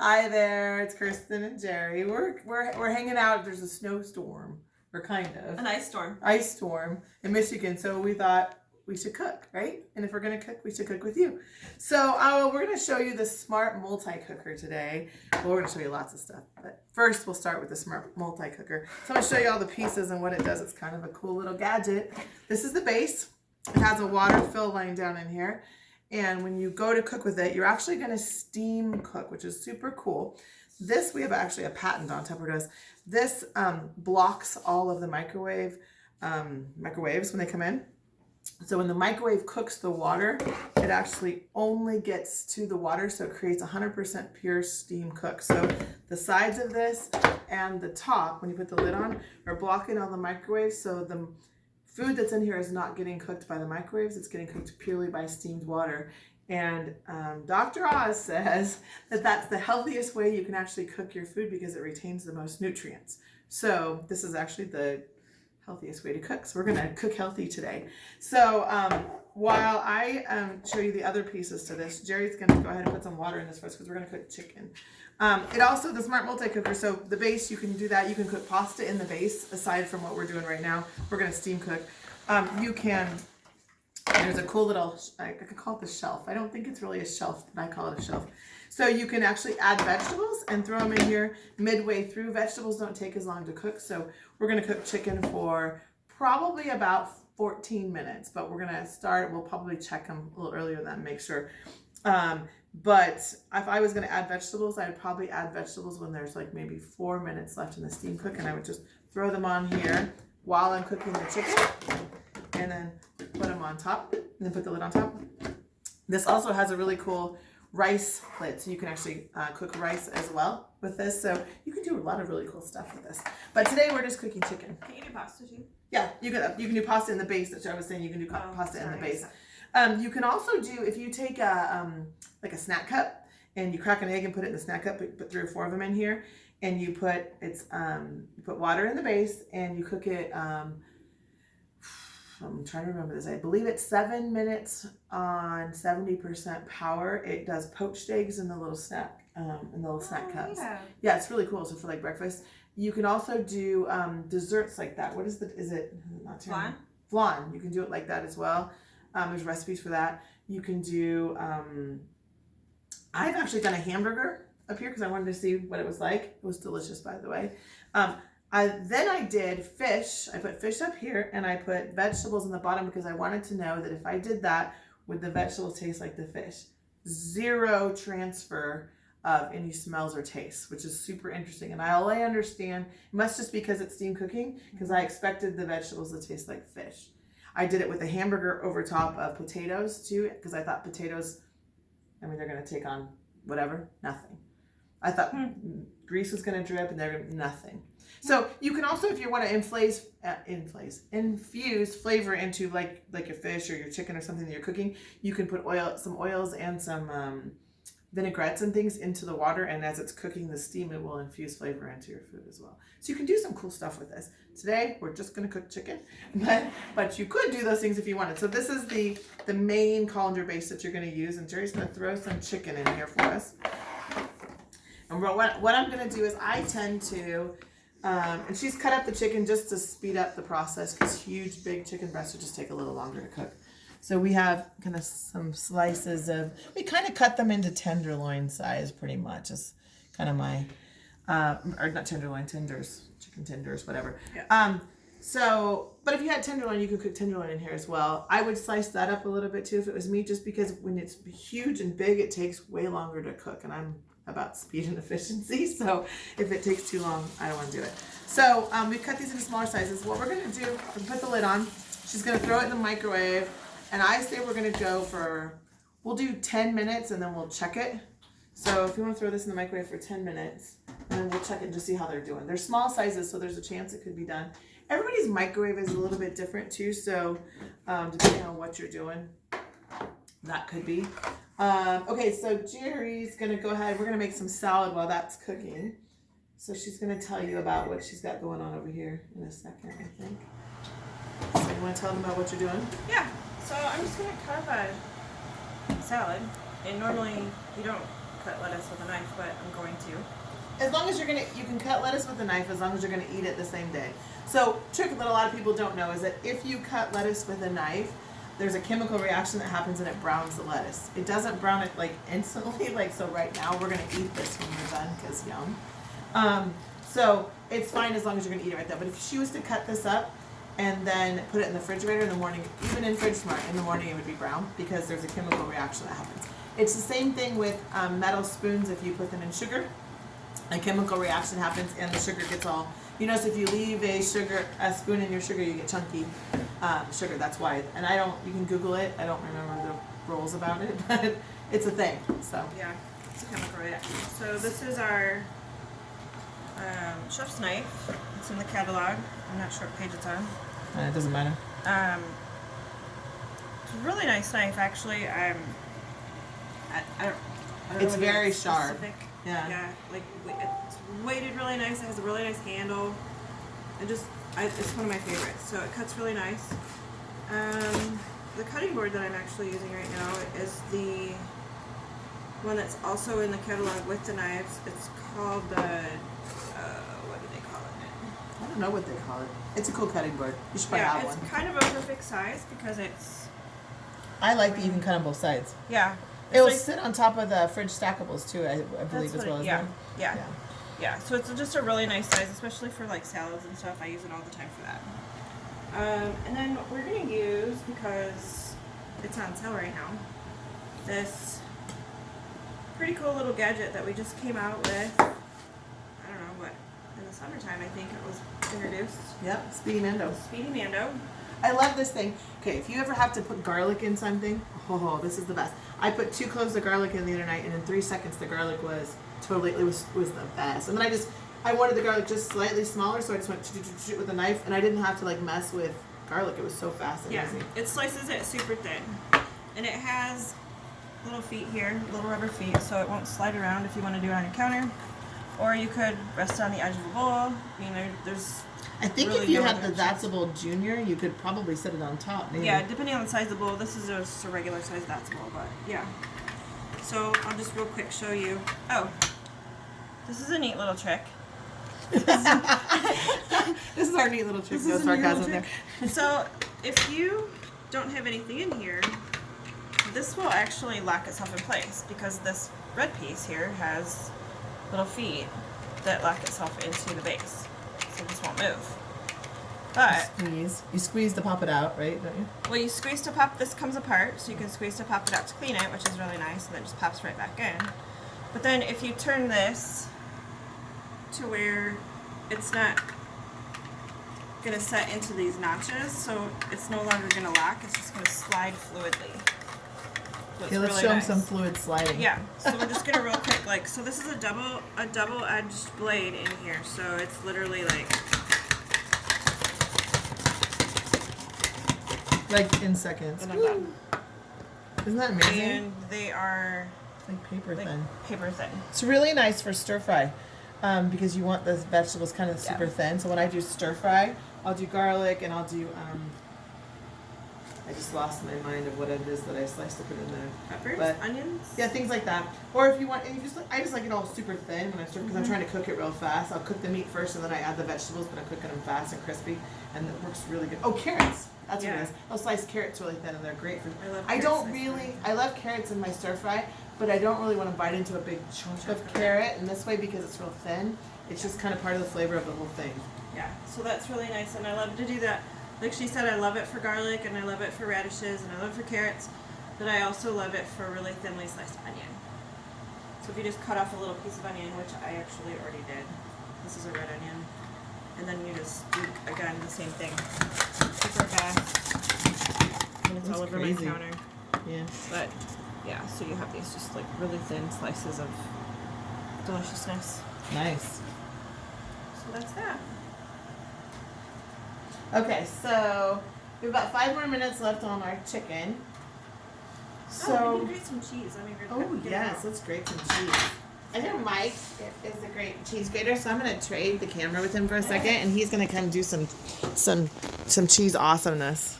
Hi there, it's Kirstin and Jeri. We're hanging out. There's a snowstorm, or kind of an ice storm in Michigan. So we thought we should cook, right? And if we're gonna cook, we should cook with you. So we're gonna show you the smart multi-cooker today. Well, we're gonna show you lots of stuff, but first we'll start with the smart multi-cooker. So I'm gonna show you all the pieces and what it does. It's kind of a cool little gadget. This is the base. It has a water fill line down in here. And when you go to cook with it, you're actually going to steam cook, which is super cool. This, we have actually a patent on Tupper does. This blocks all of the microwaves when they come in. So when the microwave cooks the water, it actually only gets to the water, so it creates 100% pure steam cook. So the sides of this and the top, when you put the lid on, are blocking all the microwaves, so the food that's in here is not getting cooked by the microwaves. It's getting cooked purely by steamed water. And Dr. Oz says that that's the healthiest way you can actually cook your food because it retains the most nutrients. So this is actually the healthiest way to cook. So we're going to cook healthy today. So while I show you the other pieces to this, Jeri's going to go ahead and put some water in this first because we're going to cook chicken. It also, the smart multi-cooker, so the base, you can do that. You can cook pasta in the base, aside from what we're doing right now. We're going to steam cook. You can, there's a cool little, I could call it the shelf. I don't think it's really a shelf, but I call it a shelf. So you can actually add vegetables and throw them in here midway through. Vegetables don't take as long to cook, so we're going to cook chicken for probably about 14 minutes, but we're going to start, we'll probably check them a little earlier than that, make sure. But if I was going to add vegetables, I'd probably add vegetables when there's like maybe 4 minutes left in the steam cook, and I would just throw them on here while I'm cooking the chicken, and then put them on top, and then put the lid on top. This also has a really cool rice lid, so you can actually cook rice as well with this. So you can do a lot of really cool stuff with this. But today we're just cooking chicken. Can you do pasta too? Yeah, you can do pasta in the base. That's what I was saying. You can do pasta in the base. You can also do, if you take like a snack cup and you crack an egg and put it in the snack cup, put 3 or 4 of them in here, and you put you put water in the base and you cook it. I'm trying to remember this. I believe it's 7 minutes on 70% power. It does poached eggs in the little snack cups. Yeah, it's really cool. So for like breakfast, you can also do desserts like that. What is it? Not flan. Flan. You can do it like that as well. There's recipes for that. You can do, I've actually done a hamburger up here because I wanted to see what it was like. It was delicious, by the way. Then I did fish. I put fish up here and I put vegetables in the bottom because I wanted to know that if I did that, would the vegetables taste like the fish? Zero transfer of any smells or tastes, which is super interesting. And I understand, it must just because it's steam cooking, because I expected the vegetables to taste like fish. I did it with a hamburger over top of potatoes too, because I thought potatoes, I mean, they're going to take on whatever, nothing. I thought grease was going to drip and they're nothing. So you can also, if you want to infuse flavor into like your fish or your chicken or something that you're cooking, you can put some oils and some vinaigrettes and things into the water, and as it's cooking the steam, it will infuse flavor into your food as well. So you can do some cool stuff with this. Today, we're just going to cook chicken, but you could do those things if you wanted. So this is the main colander base that you're going to use, and Jeri's going to throw some chicken in here for us. And what I'm going to do is I tend to, and she's cut up the chicken just to speed up the process because huge, big chicken breasts would just take a little longer to cook. So we have kind of some slices we kind of cut them into tenderloin size pretty much. It's kind of my, or not tenderloin, tenders, chicken tenders, whatever. Yeah. But if you had tenderloin, you could cook tenderloin in here as well. I would slice that up a little bit too if it was meat, just because when it's huge and big, it takes way longer to cook. And I'm about speed and efficiency. So if it takes too long, I don't want to do it. So we've cut these into smaller sizes. What we're going to do, we'll put the lid on. She's going to throw it in the microwave. And I say we're going to go we'll do 10 minutes and then we'll check it. So if you want to throw this in the microwave for 10 minutes, and then we'll check it and just see how they're doing. They're small sizes, so there's a chance it could be done. Everybody's microwave is a little bit different too, so depending on what you're doing, that could be. Okay, so Jeri's going to go ahead. We're going to make some salad while that's cooking. So she's going to tell you about what she's got going on over here in a second, I think. So you want to tell them about what you're doing? Yeah. So I'm just going to cut up a salad. And normally you don't cut lettuce with a knife, but I'm going to. As long as you can cut lettuce with a knife as long as you're gonna eat it the same day. So, trick that a lot of people don't know is that if you cut lettuce with a knife, there's a chemical reaction that happens and it browns the lettuce. It doesn't brown it like instantly, like so right now we're gonna eat this when we're done because yum. So it's fine as long as you're gonna eat it right there. But if she was to cut this up and then put it in the refrigerator in the morning, even in Fridge Smart, in the morning it would be brown because there's a chemical reaction that happens. It's the same thing with metal spoons. If you put them in sugar, a chemical reaction happens and the sugar gets all, you notice if you leave a spoon in your sugar, you get chunky sugar. That's why. And you can Google it. I don't remember the rules about it, but it's a thing. So yeah, it's a chemical reaction. So this is our chef's knife. It's in the catalog. I'm not sure what page it's on. It doesn't matter. It's a really nice knife, actually. I don't It's know very it's sharp. specific. Yeah. Yeah, like it's weighted really nice. It has a really nice handle. It's one of my favorites. So it cuts really nice. The cutting board that I'm actually using right now is the one that's also in the catalog with the knives. It's called the what do they call it? I don't know what they call it. It's a cool cutting board. You should probably have it's one. kind of a perfect size because it's. I like that you can cut on both sides. Yeah. It will like- sit on top of the fridge stackables too, I believe, That's as well what as yeah, them. yeah, yeah. So it's just a really nice size, especially for like salads and stuff. I use it all the time for that. And then what we're gonna use, because it's on sale right now, this pretty cool little gadget that we just came out with. I don't know what, in the summertime I think it was introduced. Yep, Speedy Mando. Speedy Mando. I love this thing. Okay, if you ever have to put garlic in something, oh, this is the best. I put 2 cloves of garlic in the other night, and in 3 seconds the garlic was totally, it was the best. And then I wanted the garlic just slightly smaller, so I just went with a knife, and I didn't have to like mess with garlic. It was so fast and easy. It slices it super thin, and it has little feet here, little rubber feet, so it won't slide around if you want to do it on your counter, or you could rest it on the edge of a bowl. I mean, there's. I think really if you no had other the That's a Bowl Junior, you could probably set it on top. Maybe. Yeah, depending on the size of the bowl. This is just a regular size That's a Bowl, but yeah. So I'll just real quick show you. Oh, this is a neat little trick. This is our neat little trick. No sarcasm there. So if you don't have anything in here, this will actually lock itself in place because this red piece here has little feet that lock itself into the base. So this won't move. But You squeeze to pop it out, right? Don't you? well, you squeeze to pop. This comes apart, so you can squeeze to pop it out to clean it, which is really nice, and then it just pops right back in. But then if you turn this to where it's not gonna set into these notches, so it's no longer gonna lock. It's just gonna slide fluidly. So Okay, it's let's really show them nice. some fluid sliding. Yeah, so we're just gonna real quick, like, so this is a double-edged blade in here, so it's literally Like in seconds. and I'm done. Isn't that amazing? And they are Like paper like thin. paper thin. It's really nice for stir fry because you want the vegetables kind of super Yeah. thin. So when I do stir fry, I'll do garlic and I'll do, I just lost my mind of what it is that I sliced to put in there. Peppers, But- onions. Yeah, things like that. Or if you want, and you just, I just like it all super thin when I stir because I'm trying to cook it real fast. I'll cook the meat first and then I add the vegetables, but I'm cooking them fast and crispy, and it works really good. Oh, carrots. That's what Yeah. it is. I'll slice carrots really thin and they're great for. I love I carrots don't sliced really. thin. I love carrots in my stir fry, but I don't really want to bite into a big chunk of carrot. And this way, because it's real thin, it's just kind of part of the flavor of the whole thing. Yeah, so that's really nice, and I love to do that. Like she said, I love it for garlic, and I love it for radishes, and I love it for carrots, but I also love it for really thinly sliced onion. So if you just cut off a little piece of onion, which I actually already did. This is a red onion. And then you just do, again, the same thing. Super fast. And it's That's all over crazy. my counter. Yeah. But, yeah, so you have these just like really thin slices of deliciousness. Nice. So that's that. Okay, so we have about 5 more minutes left on our chicken. Oh, So. we can grate some cheese. I mean, Oh yes, let's grate some cheese. I know Mike is a great cheese grater, so I'm gonna trade the camera with him for a second, and he's gonna come do some cheese awesomeness.